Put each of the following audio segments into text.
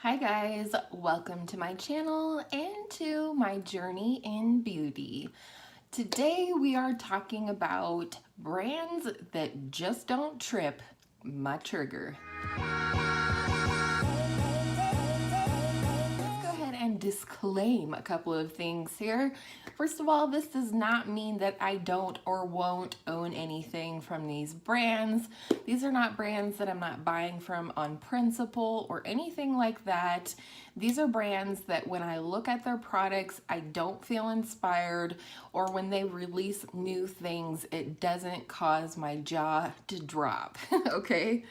Hi guys, welcome to my channel and to my journey in beauty. Today we are talking about brands that just don't trip my trigger. And disclaim a couple of things here. First of all, this does not mean that I don't or won't own anything from these brands. These are not brands that I'm not buying from on principle or anything like that. These are brands that when I look at their products, I don't feel inspired, or when they release new things, it doesn't cause my jaw to drop, okay?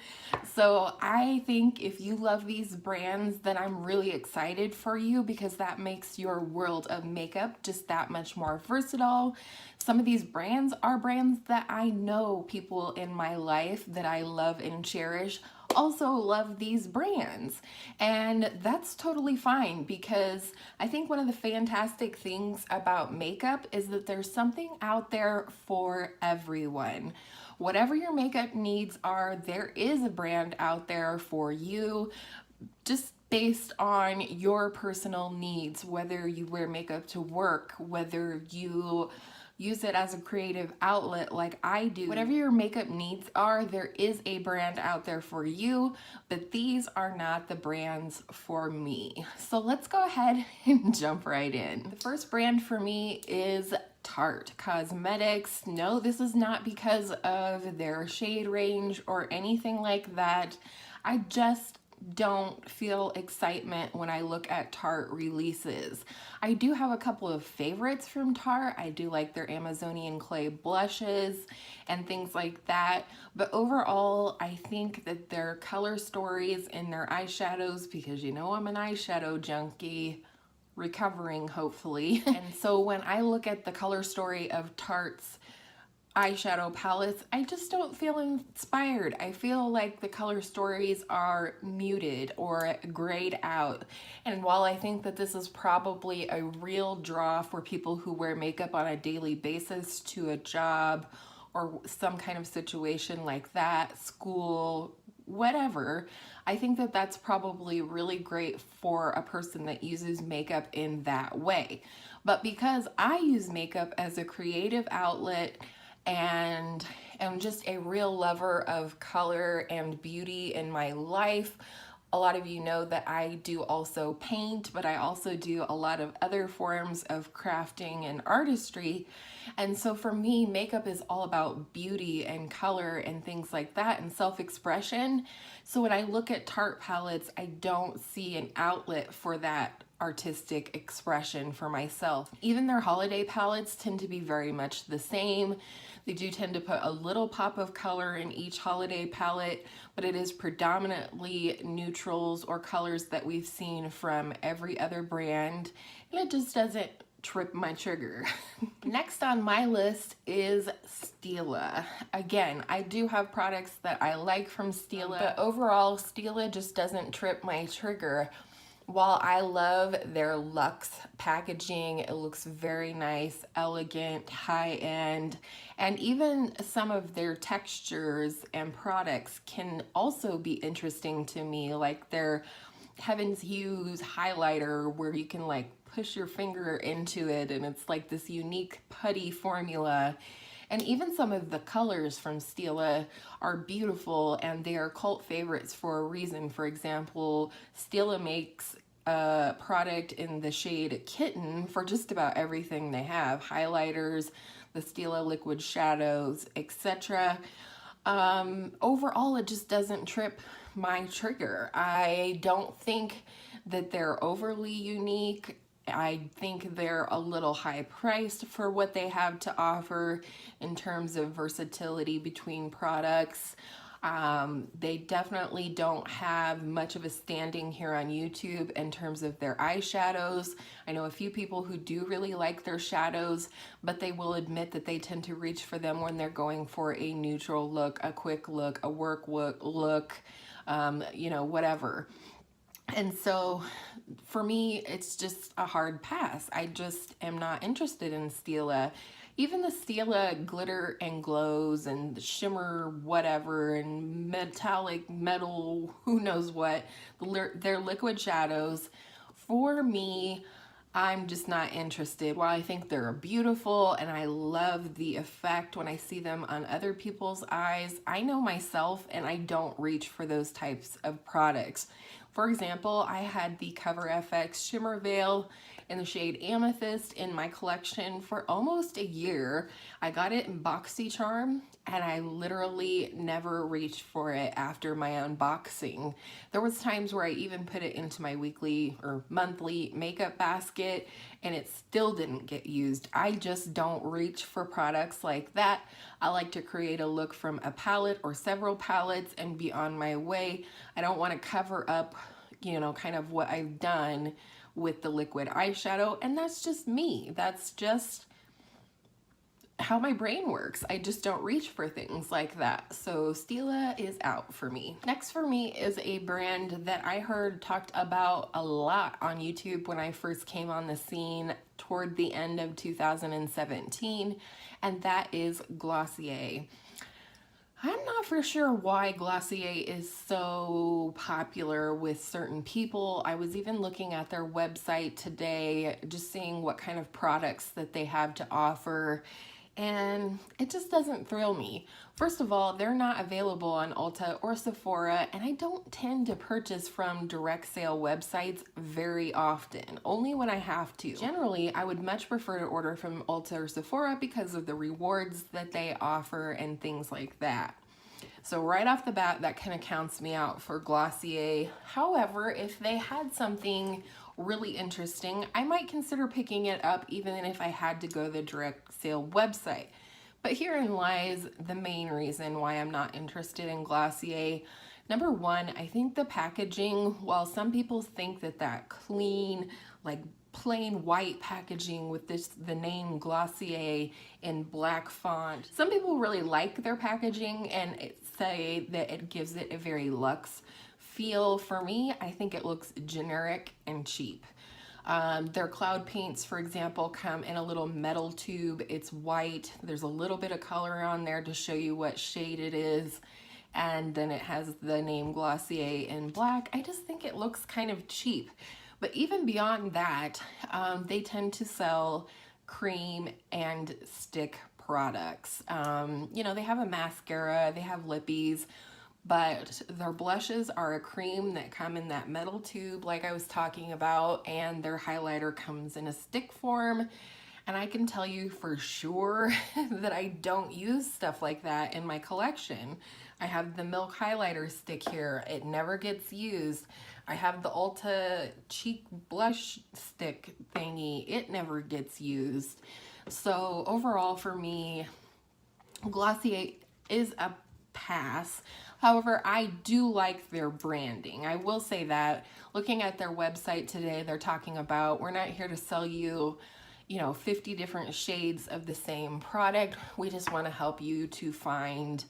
So I think if you love these brands, then I'm really excited for you because that makes your world of makeup just that much more versatile. Some of these brands are brands that I know people in my life that I love and cherish also love these brands, and that's totally fine because I think one of the fantastic things about makeup is that there's something out there for everyone. Whatever your makeup needs are, there is a brand out there for you, just based on your personal needs, whether you wear makeup to work, whether you use it as a creative outlet like I do. Whatever your makeup needs are, there is a brand out there for you, but these are not the brands for me. So let's go ahead and jump right in. The first brand for me is Tarte Cosmetics. No, this is not because of their shade range or anything like that. I just don't feel excitement when I look at Tarte releases. I do have a couple of favorites from Tarte. I do like their Amazonian clay blushes and things like that, but overall I think that their color stories and their eyeshadows, because you know I'm an eyeshadow junkie, recovering hopefully, and so when I look at the color story of Tarte's eyeshadow palettes, I just don't feel inspired. I feel like the color stories are muted or grayed out. And while I think that this is probably a real draw for people who wear makeup on a daily basis to a job or some kind of situation like that, school, whatever, I think that that's probably really great for a person that uses makeup in that way. But because I use makeup as a creative outlet and am just a real lover of color and beauty in my life. A lot of you know that I do also paint, but I also do a lot of other forms of crafting and artistry. And so for me, makeup is all about beauty and color and things like that and self-expression. So when I look at Tarte palettes, I don't see an outlet for that artistic expression for myself. Even their holiday palettes tend to be very much the same. They do tend to put a little pop of color in each holiday palette, but it is predominantly neutrals or colors that we've seen from every other brand, and it just doesn't trip my trigger. Next on my list is Stila. Again, I do have products that I like from Stila, but overall Stila just doesn't trip my trigger. While I love their luxe packaging, it looks very nice, elegant, high-end, and even some of their textures and products can also be interesting to me, like their Heaven's Hues highlighter where you can like push your finger into it and it's like this unique putty formula. And even some of the colors from Stila are beautiful and they are cult favorites for a reason. For example, Stila makes a product in the shade Kitten for just about everything they have. Highlighters, the Stila liquid shadows, etc. Overall, it just doesn't trip my trigger. I don't think that they're overly unique. I think they're a little high priced for what they have to offer in terms of versatility between products. They definitely don't have much of a standing here on YouTube in terms of their eyeshadows. I know a few people who do really like their shadows, but they will admit that they tend to reach for them when they're going for a neutral look, a quick look, a work look, you know, whatever. And so for me, it's just a hard pass. I just am not interested in Stila. Even the Stila glitter and glows and the shimmer whatever and metallic metal, who knows what, their liquid shadows, for me, I'm just not interested. While I think they're beautiful and I love the effect when I see them on other people's eyes, I know myself and I don't reach for those types of products. For example, I had the Cover FX Shimmer Veil in the shade Amethyst in my collection for almost a year. I got it in BoxyCharm and I literally never reached for it after my unboxing. There was times where I even put it into my weekly or monthly makeup basket and it still didn't get used. I just don't reach for products like that. I like to create a look from a palette or several palettes and be on my way. I don't want to cover up, you know, kind of what I've done with the liquid eyeshadow, and that's just me. That's just how my brain works. I just don't reach for things like that. So Stila is out for me. Next for me is a brand that I heard talked about a lot on YouTube when I first came on the scene toward the end of 2017, and that is Glossier. I'm not for sure why Glossier is so popular with certain people. I was even looking at their website today, just seeing what kind of products that they have to offer, and it just doesn't thrill me. First of all, they're not available on Ulta or Sephora, and I don't tend to purchase from direct sale websites very often, only when I have to. Generally, I would much prefer to order from Ulta or Sephora because of the rewards that they offer and things like that. So right off the bat, that kind of counts me out for Glossier. However, if they had something really interesting, I might consider picking it up even if I had to go to the direct sale website. But herein lies the main reason why I'm not interested in Glossier. Number one, I think the packaging, while some people think that that clean, like plain white packaging with the name Glossier in black font, some people really like their packaging and say that it gives it a very luxe feel. For me, I think it looks generic and cheap. Their cloud paints, for example, come in a little metal tube. It's white. There's a little bit of color on there to show you what shade it is. And then it has the name Glossier in black. I just think it looks kind of cheap. But even beyond that, they tend to sell cream and stick products. You know, they have a mascara, they have lippies, but their blushes are a cream that come in that metal tube like I was talking about, and their highlighter comes in a stick form. And I can tell you for sure that I don't use stuff like that in my collection. I have the Milk highlighter stick here. It never gets used. I have the Ulta cheek blush stick thingy. It never gets used. So overall for me, Glossier is a pass. However, I do like their branding. I will say that. Looking at their website today, they're talking about, we're not here to sell you, you know, 50 different shades of the same product. We just want to help you to find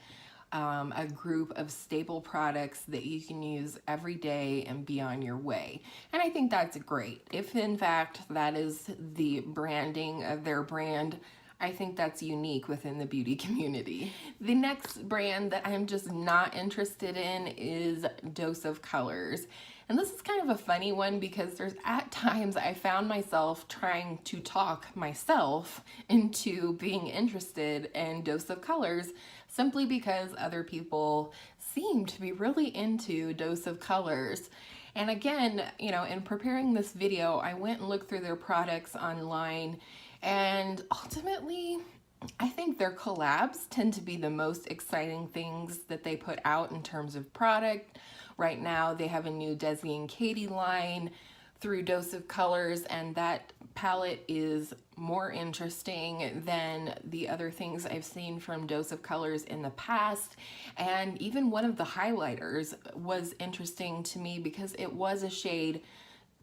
a group of staple products that you can use every day and be on your way. And I think that's great. If in fact that is the branding of their brand, I think that's unique within the beauty community. The next brand that I'm just not interested in is Dose of Colors. And this is kind of a funny one because there's at times I found myself trying to talk myself into being interested in Dose of Colors simply because other people seem to be really into Dose of Colors. And again, you know, in preparing this video, I went and looked through their products online, and ultimately, I think their collabs tend to be the most exciting things that they put out in terms of product. Right now, they have a new Desi and Katie line through Dose of Colors, and that palette is more interesting than the other things I've seen from Dose of Colors in the past. And even one of the highlighters was interesting to me because it was a shade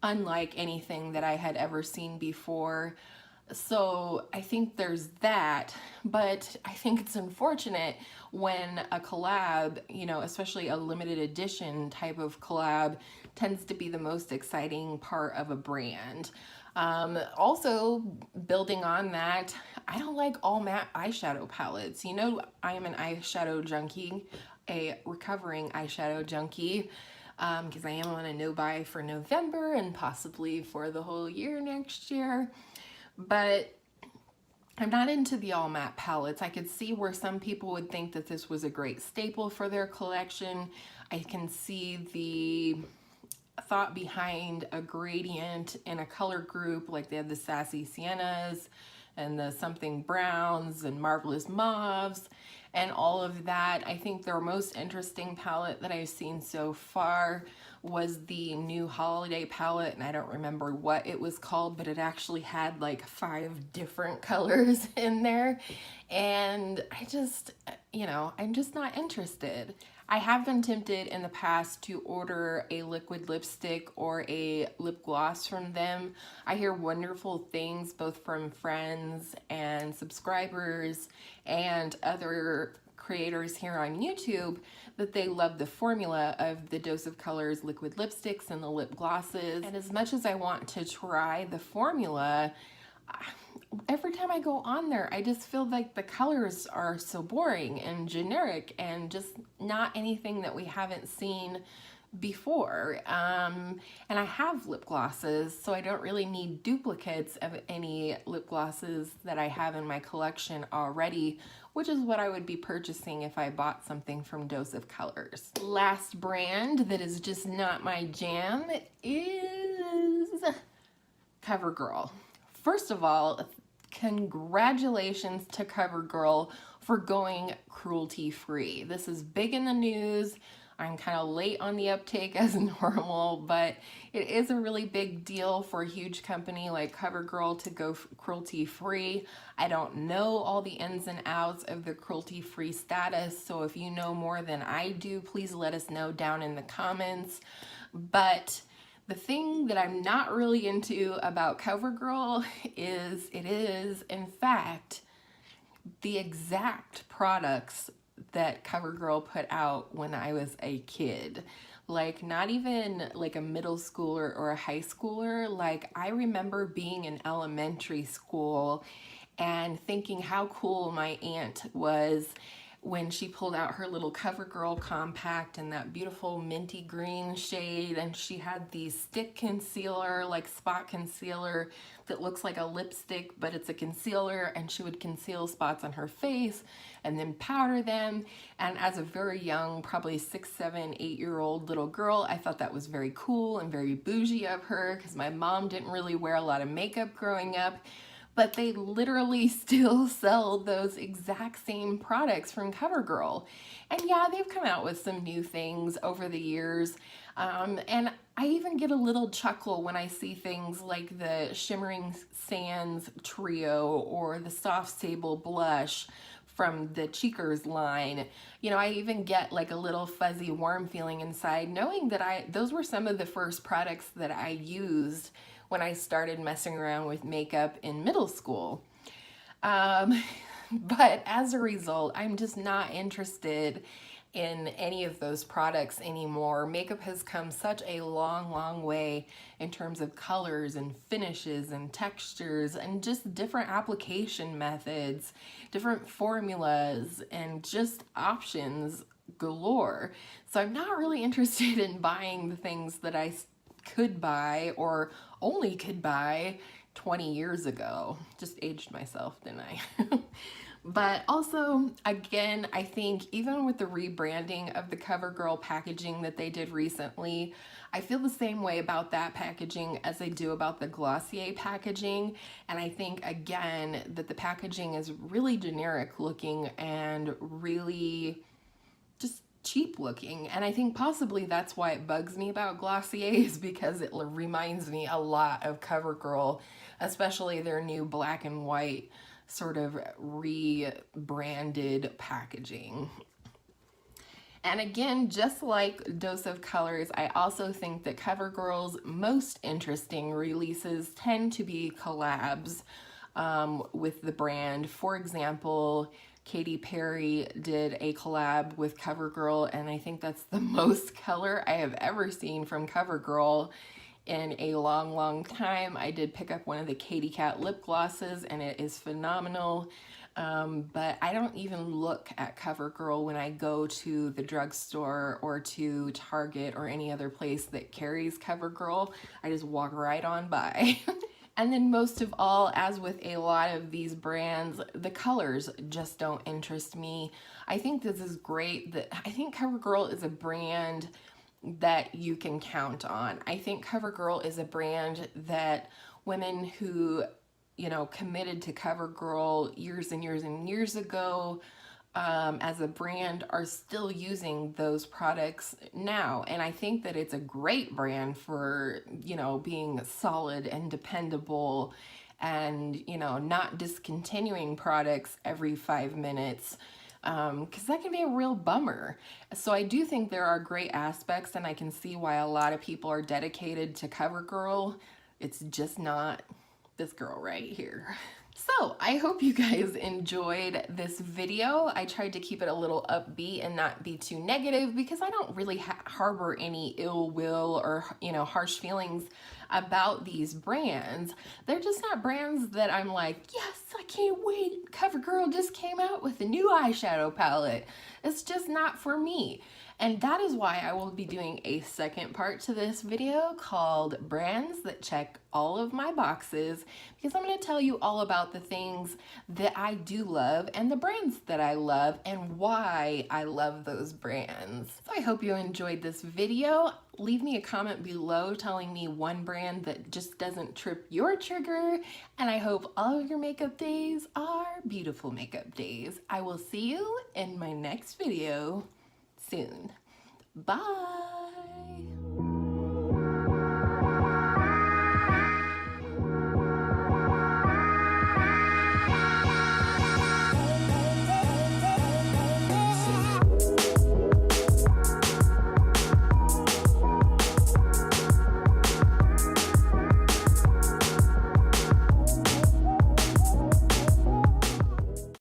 unlike anything that I had ever seen before. So I think there's that, but I think it's unfortunate when a collab, you know, especially a limited edition type of collab, tends to be the most exciting part of a brand. Also, building on that, I don't like all matte eyeshadow palettes. You know, I am an eyeshadow junkie, a recovering eyeshadow junkie, because I am on a no-buy for November and possibly for the whole year next year. But I'm not into the all matte palettes. I could see where some people would think that this was a great staple for their collection. I can see the thought behind a gradient in a color group, like they have the Sassy Siennas and the Something Browns and Marvelous Mauves and all of that. I think their most interesting palette that I've seen so far was the new holiday palette, and I don't remember what it was called, but it actually had like 5 different colors in there, and I just, you know, I'm just not interested. I have been tempted in the past to order a liquid lipstick or a lip gloss from them. I hear wonderful things both from friends and subscribers and other creators here on YouTube that they love the formula of the Dose of Colors liquid lipsticks and the lip glosses. And as much as I want to try the formula, every time I go on there, I just feel like the colors are so boring and generic and just not anything that we haven't seen before. And I have lip glosses, so I don't really need duplicates of any lip glosses that I have in my collection already, which is what I would be purchasing if I bought something from Dose of Colors. Last brand that is just not my jam is CoverGirl. First of all, congratulations to CoverGirl for going cruelty-free. This is big in the news. I'm kind of late on the uptake as normal, but it is a really big deal for a huge company like CoverGirl to go cruelty-free. I don't know all the ins and outs of the cruelty-free status, so if you know more than I do, please let us know down in the comments. But the thing that I'm not really into about CoverGirl is it is, in fact, the exact products that CoverGirl put out when I was a kid. Like, not even like a middle schooler or a high schooler. Like, I remember being in elementary school and thinking how cool my aunt was when she pulled out her little CoverGirl compact in that beautiful minty green shade, and she had the stick concealer, like spot concealer, that looks like a lipstick, but it's a concealer, and she would conceal spots on her face and then powder them. And as a very young, probably 6, 7, 8-year-old little girl, I thought that was very cool and very bougie of her, because my mom didn't really wear a lot of makeup growing up. But they literally still sell those exact same products from CoverGirl. And yeah, they've come out with some new things over the years. And I even get a little chuckle when I see things like the Shimmering Sands Trio or the Soft Sable Blush from the Cheekers line. You know, I even get like a little fuzzy warm feeling inside knowing that those were some of the first products that I used when I started messing around with makeup in middle school. But as a result, I'm just not interested in any of those products anymore. Makeup has come such a long, long way in terms of colors and finishes and textures and just different application methods, different formulas, and just options galore. So I'm not really interested in buying the things that I could buy or only could buy 20 years ago. Just aged myself, didn't I? But also, again, I think even with the rebranding of the CoverGirl packaging that they did recently, I feel the same way about that packaging as I do about the Glossier packaging. And I think, again, that the packaging is really generic looking and really just cheap looking. And I think possibly that's why it bugs me about Glossier, is because it reminds me a lot of CoverGirl, especially their new black and white sort of rebranded packaging. And again, just like Dose of Colors, I also think that CoverGirl's most interesting releases tend to be collabs. with the brand. For example, Katy Perry did a collab with CoverGirl, and I think that's the most color I have ever seen from CoverGirl in a long time. I did pick up one of the Katy Cat lip glosses, and it is phenomenal. But I don't even look at CoverGirl when I go to the drugstore or to Target or any other place that carries CoverGirl. I just walk right on by. And then most of all, as with a lot of these brands, the colors just don't interest me. I think this is great. I think CoverGirl is a brand that you can count on. I think CoverGirl is a brand that women who, you know, committed to CoverGirl years and years and years ago as a brand are still using those products now. And I think that it's a great brand for, you know, being solid and dependable and, you know, not discontinuing products every 5 minutes, because that can be a real bummer. So I do think there are great aspects, and I can see why a lot of people are dedicated to CoverGirl. It's just not this girl right here. So I hope you guys enjoyed this video. I tried to keep it a little upbeat and not be too negative, because I don't really harbor any ill will or, you know, harsh feelings about these brands. They're just not brands that I'm like, yes, I can't wait, CoverGirl just came out with a new eyeshadow palette. It's just not for me. And that is why I will be doing a second part to this video called Brands That Check All of My Boxes, because I'm going to tell you all about the things that I do love and the brands that I love and why I love those brands. So I hope you enjoyed this video. Leave me a comment below telling me one brand that just doesn't trip your trigger, and I hope all of your makeup days are beautiful makeup days. I will see you in my next video soon. Bye.